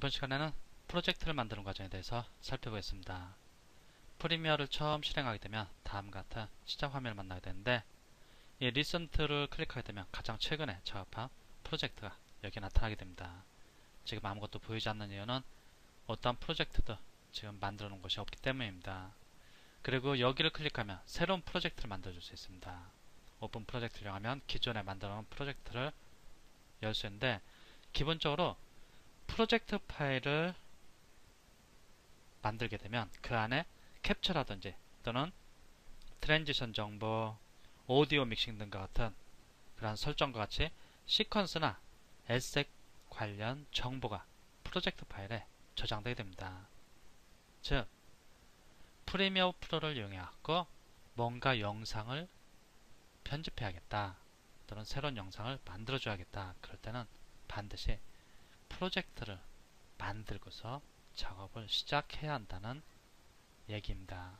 이번 시간에는 프로젝트를 만드는 과정에 대해서 살펴보겠습니다. 프리미어를 처음 실행하게 되면 다음과 같은 시작 화면을 만나게 되는데, 이 리센트를 클릭하게 되면 가장 최근에 작업한 프로젝트가 여기 나타나게 됩니다. 지금 아무것도 보이지 않는 이유는 어떠한 프로젝트도 지금 만들어 놓은 것이 없기 때문입니다. 그리고 여기를 클릭하면 새로운 프로젝트를 만들어 줄 수 있습니다. 오픈 프로젝트를 이용하면 기존에 만들어 놓은 프로젝트를 열 수 있는데, 기본적으로 프로젝트 파일을 만들게 되면 그 안에 캡처라든지 또는 트랜지션 정보, 오디오 믹싱 등과 같은 그러한 설정과 같이 시퀀스나 에셋 관련 정보가 프로젝트 파일에 저장되게 됩니다. 즉, 프리미어 프로를 이용해서 뭔가 영상을 편집해야겠다 또는 새로운 영상을 만들어줘야겠다, 그럴 때는 반드시 프로젝트를 만들고서 작업을 시작해야 한다는 얘기입니다.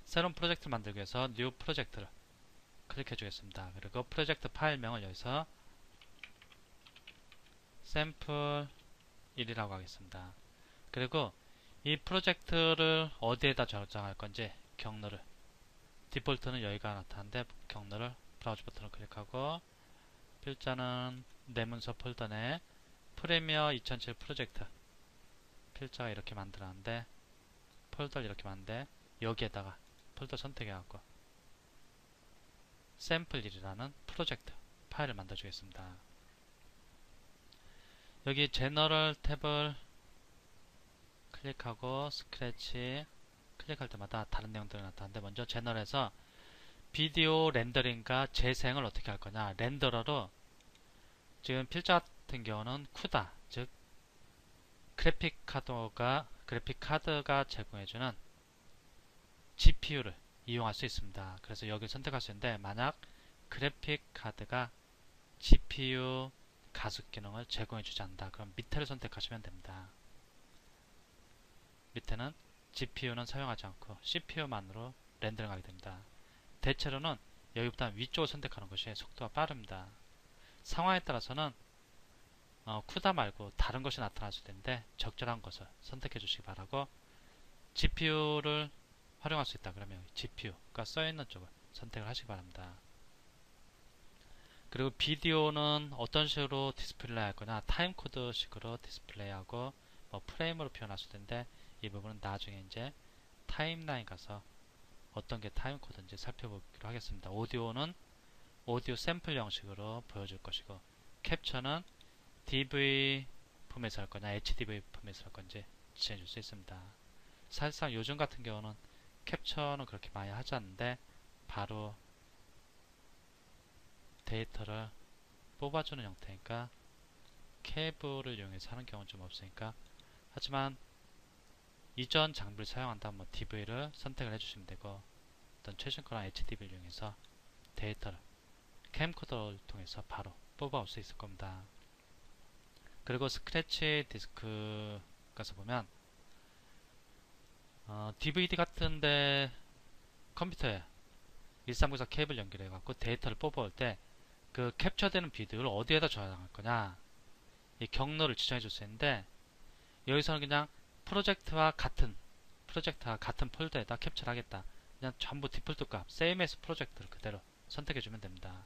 새로운 프로젝트를 만들기 위해서 New 프로젝트를 클릭해 주겠습니다. 그리고 프로젝트 파일명을 여기서 샘플 1이라고 하겠습니다. 그리고 이 프로젝트를 어디에다 저장할 건지 경로를, 디폴트는 여기가 나타나는데 경로를 브라우저 버튼을 클릭하고 필자는 내 문서 폴더 내 프리미어 2007 프로젝트, 필자가 이렇게 만들었는데 폴더를 이렇게 만드는데 여기에다가 폴더 선택해갖고 샘플1이라는 프로젝트 파일을 만들어 주겠습니다. 여기 제너럴 탭을 클릭하고 스크래치 클릭할 때마다 다른 내용들이 나타나는데, 먼저 제너럴에서 비디오 렌더링과 재생을 어떻게 할 거냐, 렌더러로 지금 필자 같은 경우는 쿠다, 즉 그래픽 카드가 제공해주는 GPU를 이용할 수 있습니다. 그래서 여기를 선택할 수 있는데, 만약 그래픽 카드가 GPU 가속 기능을 제공해주지 않는다, 그럼 밑에를 선택하시면 됩니다. 밑에는 GPU는 사용하지 않고 CPU만으로 렌더링하게 됩니다. 대체로는 여기보다 위쪽을 선택하는 것이 속도가 빠릅니다. 상황에 따라서는 쿠다 말고 다른 것이 나타날 수도 있는데 적절한 것을 선택해 주시기 바라고, GPU를 활용할 수 있다 그러면 GPU가 써있는 쪽을 선택을 하시기 바랍니다. 그리고 비디오는 어떤 식으로 디스플레이 할 거냐, 타임코드 식으로 디스플레이하고 프레임으로 표현할 수도 있는데, 이 부분은 나중에 이제 타임라인 가서 어떤 게 타임코드인지 살펴보기로 하겠습니다. 오디오는 오디오 샘플 형식으로 보여줄 것이고, 캡처는 DV 포맷을 할 거냐 HDV 포맷을 할 건지 지정해 줄 수 있습니다. 사실상 요즘 같은 경우는 캡처는 그렇게 많이 하지 않는데 바로 데이터를 뽑아주는 형태니까 케이블을 이용해서 하는 경우는 좀 없으니까, 하지만 이전 장비를 사용한다면 DV를 선택을 해주시면 되고, 어떤 최신 거나 HDV를 이용해서 데이터를 캠코더를 통해서 바로 뽑아올 수 있을 겁니다. 그리고 스크래치 디스크 가서 보면 DVD 같은데 컴퓨터에 1394 케이블 연결해 갖고 데이터를 뽑아올 때 그 캡처되는 비디오를 어디에다 저장할 거냐, 이 경로를 지정해 줄 수 있는데, 여기서는 그냥 프로젝트와 같은 폴더에다 캡처를 하겠다, 그냥 전부 디폴트 값 same as 프로젝트를 그대로 선택해 주면 됩니다.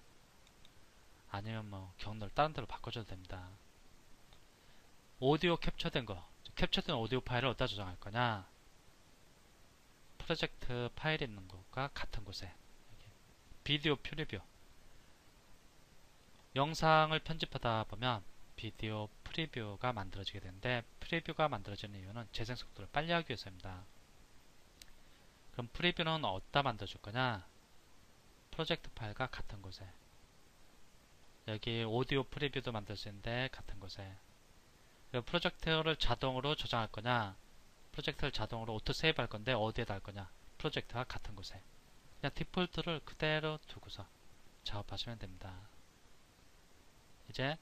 아니면 경로를 다른 데로 바꿔줘도 됩니다. 오디오 캡처된 오디오 파일을 어디다 저장할 거냐, 프로젝트 파일에 있는 것과 같은 곳에, 비디오 프리뷰, 영상을 편집하다 보면 비디오 프리뷰가 만들어지게 되는데, 프리뷰가 만들어지는 이유는 재생 속도를 빨리 하기 위해서입니다. 그럼 프리뷰는 어디다 만들어줄 거냐, 프로젝트 파일과 같은 곳에, 여기 오디오 프리뷰도 만들 수 있는데 같은 곳에, 프로젝트를 자동으로 저장할 거냐, 프로젝트를 자동으로 오토 세이브 할 건데 어디에다 할 거냐, 프로젝트와 같은 곳에, 그냥 디폴트를 그대로 두고서 작업하시면 됩니다. 이제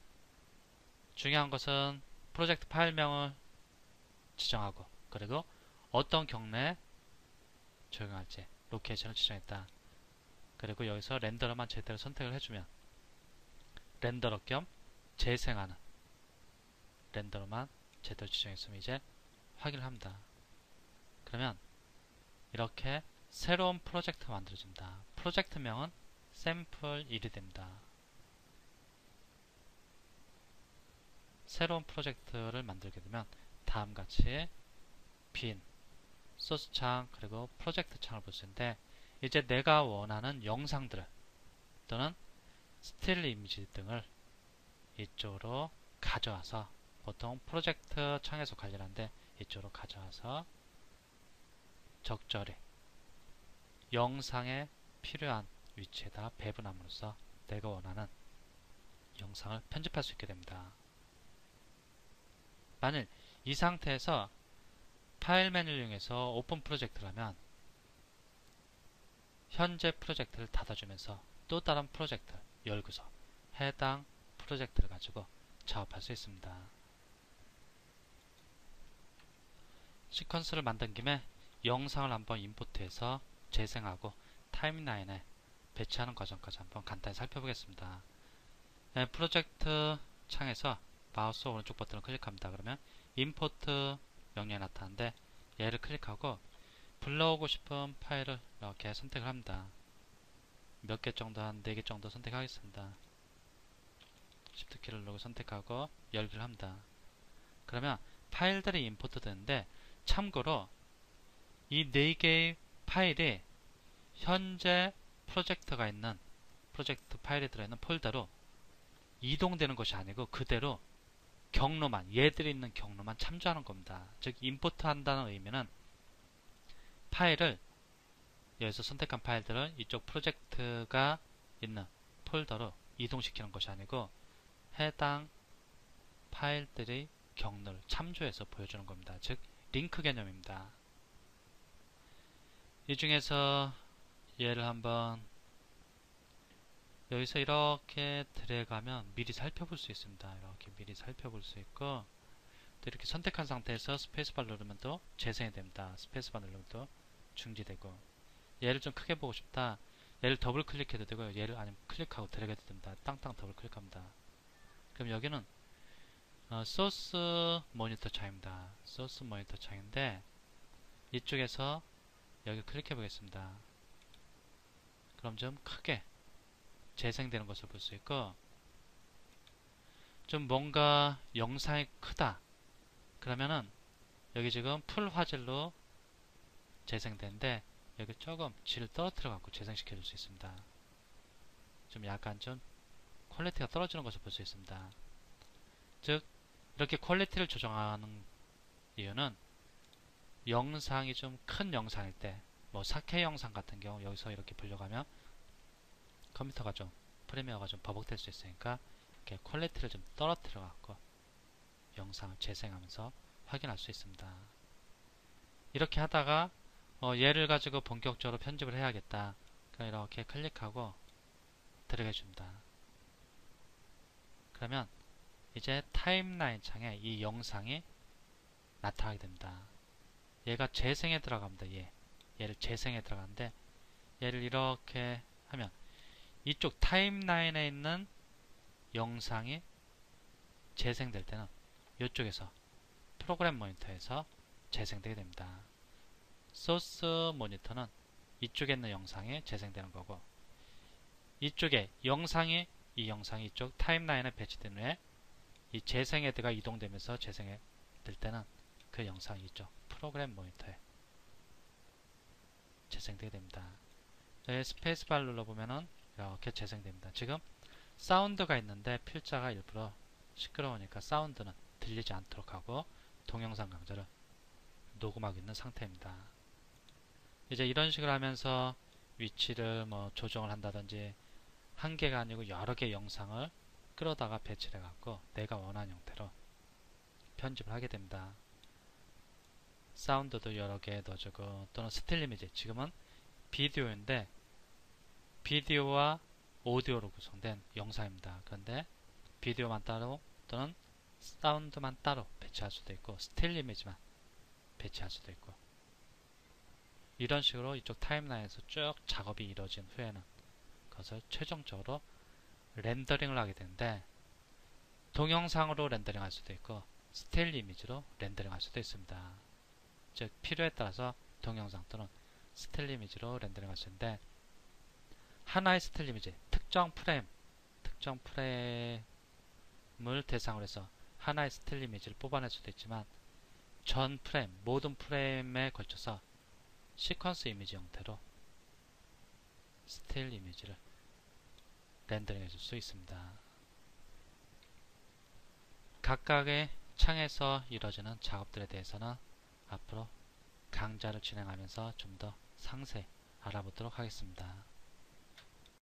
중요한 것은 프로젝트 파일명을 지정하고, 그리고 어떤 경로에 적용할지 로케이션을 지정했다. 그리고 여기서 렌더러만 제대로 선택을 해주면 렌더러 겸 재생하는 렌더러만 제대로 지정했으면 이제 확인을 합니다. 그러면 이렇게 새로운 프로젝트가 만들어집니다. 프로젝트명은 샘플 1이 됩니다. 새로운 프로젝트를 만들게 되면 다음같이 빈 소스 창 그리고 프로젝트 창을 볼 수 있는데, 이제 내가 원하는 영상들을 또는 스틸 이미지 등을 이쪽으로 가져와서, 보통 프로젝트 창에서 관리하는데 이쪽으로 가져와서 적절히 영상에 필요한 위치에다 배분함으로써 내가 원하는 영상을 편집할 수 있게 됩니다. 만일 이 상태에서 파일 메뉴를 이용해서 오픈 프로젝트를 하면 현재 프로젝트를 닫아주면서 또 다른 프로젝트를 열고서 해당 프로젝트를 가지고 작업할 수 있습니다. 시퀀스를 만든 김에 영상을 한번 임포트해서 재생하고 타임라인에 배치하는 과정까지 한번 간단히 살펴보겠습니다. 네, 프로젝트 창에서 마우스 오른쪽 버튼을 클릭합니다. 그러면 임포트 명령이 나타나는데 얘를 클릭하고 불러오고 싶은 파일을 이렇게 선택을 합니다. 몇 개 정도, 한 4개 정도 선택하겠습니다. Shift 키를 누르고 선택하고 열기를 합니다. 그러면 파일들이 임포트 되는데, 참고로 이 4개의 파일이 현재 프로젝트가 있는 프로젝트 파일이 들어있는 폴더로 이동되는 것이 아니고 그대로 경로만, 얘들이 있는 경로만 참조하는 겁니다. 즉 임포트 한다는 의미는 파일을, 여기서 선택한 파일들을 이쪽 프로젝트가 있는 폴더로 이동시키는 것이 아니고 해당 파일들의 경로를 참조해서 보여주는 겁니다. 즉 링크 개념입니다. 이 중에서 얘를 한번 여기서 이렇게 드래그하면 미리 살펴볼 수 있습니다. 이렇게 미리 살펴볼 수 있고, 또 이렇게 선택한 상태에서 스페이스바 누르면 또 재생이 됩니다. 스페이스바 누르면 또 중지되고, 얘를 좀 크게 보고 싶다, 얘를 더블 클릭해도 되고요, 얘를 아니면 클릭하고 드래그 해도 됩니다. 땅땅 더블 클릭합니다. 그럼 여기는 소스 모니터 창입니다. 소스 모니터 창인데, 이쪽에서 여기 클릭해 보겠습니다. 그럼 좀 크게 재생되는 것을 볼 수 있고, 좀 뭔가 영상이 크다 그러면은 여기 지금 풀 화질로 재생되는데 여기 조금 질을 떨어뜨려 갖고 재생시켜 줄 수 있습니다. 좀 약간 좀 퀄리티가 떨어지는 것을 볼 수 있습니다. 즉 이렇게 퀄리티를 조정하는 이유는 영상이 좀 큰 영상일 때, 뭐 4K 영상 같은 경우 여기서 이렇게 보려고 하면 컴퓨터가 좀, 프리미어가 좀 버벅될 수 있으니까 이렇게 퀄리티를 좀 떨어뜨려 갖고 영상을 재생하면서 확인할 수 있습니다. 이렇게 하다가 얘를 가지고 본격적으로 편집을 해야겠다, 그럼 이렇게 클릭하고 드래그 해줍니다. 그러면 이제 타임라인 창에 이 영상이 나타나게 됩니다. 얘가 재생에 들어갑니다. 얘를 재생에 들어가는데, 얘를 이렇게 하면 이쪽 타임라인에 있는 영상이 재생될 때는 이쪽에서 프로그램 모니터에서 재생되게 됩니다. 소스 모니터는 이쪽에 있는 영상이 재생되는 거고, 이쪽에 영상이, 이 영상이 이쪽 타임라인에 배치된 후에 이 재생 헤드가 이동되면서 재생될 때는 그 영상이 이쪽 프로그램 모니터에 재생되게 됩니다. 스페이스바를 눌러보면은 이렇게 재생됩니다. 지금 사운드가 있는데 필자가 일부러 시끄러우니까 사운드는 들리지 않도록 하고 동영상 강좌를 녹음하고 있는 상태입니다. 이제 이런 식으로 하면서 위치를 뭐 조정을 한다든지, 한 개가 아니고 여러 개의 영상을 끌어다가 배치를 해갖고 내가 원하는 형태로 편집을 하게 됩니다. 사운드도 여러 개 넣어주고, 또는 스틸 이미지, 지금은 비디오인데 비디오와 오디오로 구성된 영상입니다. 그런데 비디오만 따로 또는 사운드만 따로 배치할 수도 있고, 스틸 이미지만 배치할 수도 있고, 이런 식으로 이쪽 타임라인에서 쭉 작업이 이루어진 후에는 그것을 최종적으로 렌더링을 하게 되는데, 동영상으로 렌더링 할 수도 있고 스틸 이미지로 렌더링 할 수도 있습니다. 즉 필요에 따라서 동영상 또는 스틸 이미지로 렌더링 할 수 있는데, 하나의 스틸 이미지, 특정 프레임을 대상으로 해서 하나의 스틸 이미지를 뽑아낼 수도 있지만, 전 프레임, 모든 프레임에 걸쳐서 시퀀스 이미지 형태로 스틸 이미지를 렌더링 해줄 수 있습니다. 각각의 창에서 이루어지는 작업들에 대해서는 앞으로 강좌를 진행하면서 좀 더 상세히 알아보도록 하겠습니다.